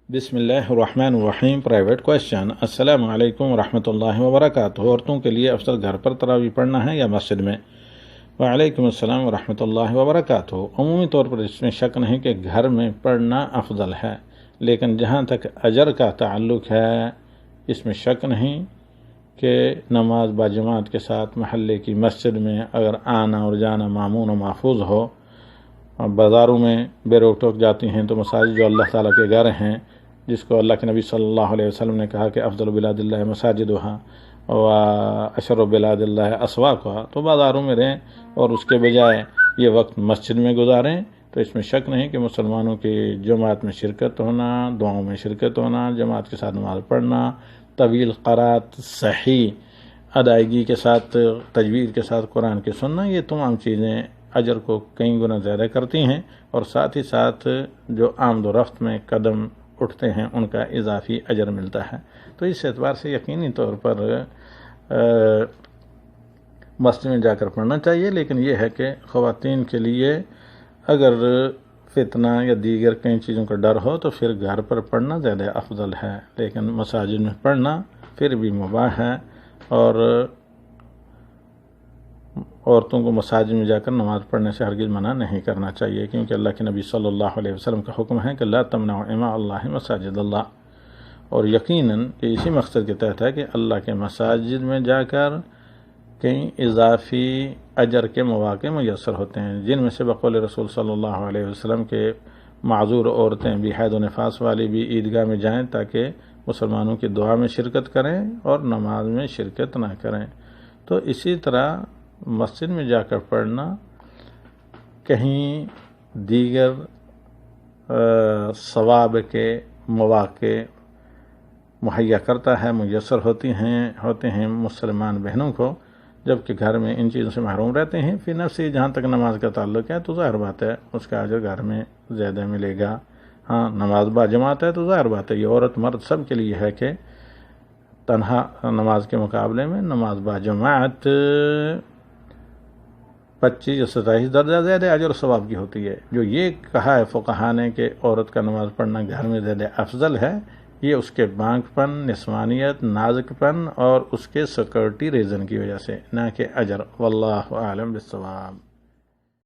بسم اللہ الرحمن الرحیم۔ Private question. السلام علیکم ورحمۃ اللہ وبرکاتہ۔ عورتوں کے لیے افضل گھر پر تراویح پڑھنا ہے یا مسجد میں؟ وعلیکم السلام ورحمۃ اللہ وبرکاتہ۔ عمومی طور پر اس میں شک نہیں کہ گھر میں پڑھنا افضل ہے، لیکن جہاں تک اجر کا تعلق ہے اس میں شک نہیں کہ نماز باجماعت کے ساتھ محلے کی مسجد میں اگر آنا اور جانا مامون و محفوظ ہو، بازاروں میں بے روک ٹوک جاتی ہیں تو مساجد جو اللہ تعالیٰ کے گھر ہیں، جس کو اللہ کے نبی صلی اللہ علیہ وسلم نے کہا کہ افضل بلاد اللہ مساجدها و اشر بلاد اللہ اسواقها، تو بازاروں میں رہیں اور اس کے بجائے یہ وقت مسجد میں گزاریں تو اس میں شک نہیں کہ مسلمانوں کی جماعت میں شرکت ہونا، دعاؤں میں شرکت ہونا، جماعت کے ساتھ نماز پڑھنا، طویل قرات صحیح ادائیگی کے ساتھ تجوید کے ساتھ قرآن کی سننا، یہ تمام چیزیں اجر کو کئی گنا زیادہ کرتی ہیں، اور ساتھ ہی ساتھ جو آمد و رفت میں قدم اٹھتے ہیں ان کا اضافی اجر ملتا ہے۔ تو اس اعتبار سے یقینی طور پر مسجد میں جا کر پڑھنا چاہیے، لیکن یہ ہے کہ خواتین کے لیے اگر فتنہ یا دیگر کئی چیزوں کا ڈر ہو تو پھر گھر پر پڑھنا زیادہ افضل ہے، لیکن مساجد میں پڑھنا پھر بھی مباح ہے، اور عورتوں کو مساجد میں جا کر نماز پڑھنے سے ہرگز منع نہیں کرنا چاہیے، کیونکہ اللہ کے نبی صلی اللہ علیہ وسلم کا حکم ہے کہ لا تمنعوا اماء اللہ مساجد اللہ، اور یقیناً یہ اسی مقصد کے تحت ہے کہ اللہ کے مساجد میں جا کر کئی اضافی اجر کے مواقع میسر ہوتے ہیں، جن میں سے بقول رسول صلی اللہ علیہ وسلم کے معذور عورتیں بھی، حید و نفاس والی بھی عیدگاہ میں جائیں تاکہ مسلمانوں کی دعا میں شرکت کریں اور نماز میں شرکت نہ کریں۔ تو اسی طرح مسجد میں جا کر پڑھنا کہیں دیگر ثواب کے مواقع مہیا کرتا ہے، میسر ہوتے ہیں مسلمان بہنوں کو، جبکہ گھر میں ان چیزوں سے محروم رہتے ہیں۔ فی نفسی جہاں تک نماز کا تعلق ہے تو ظاہر بات ہے اس کا اجر گھر میں زیادہ ملے گا۔ ہاں، نماز با جماعت ہے تو ظاہر بات ہے یہ عورت مرد سب کے لیے ہے کہ تنہا نماز کے مقابلے میں نماز با جماعت 25 یا 27 درجہ زیادہ اجر و ثواب کی ہوتی ہے۔ جو یہ کہا ہے فقہا نے کہ عورت کا نماز پڑھنا گھر میں زیادہ افضل ہے، یہ اس کے بانک پن، نسوانیت، نازک پن اور اس کے سیکورٹی ریزن کی وجہ سے، نہ کہ اجر۔ واللہ اعلم بالصواب۔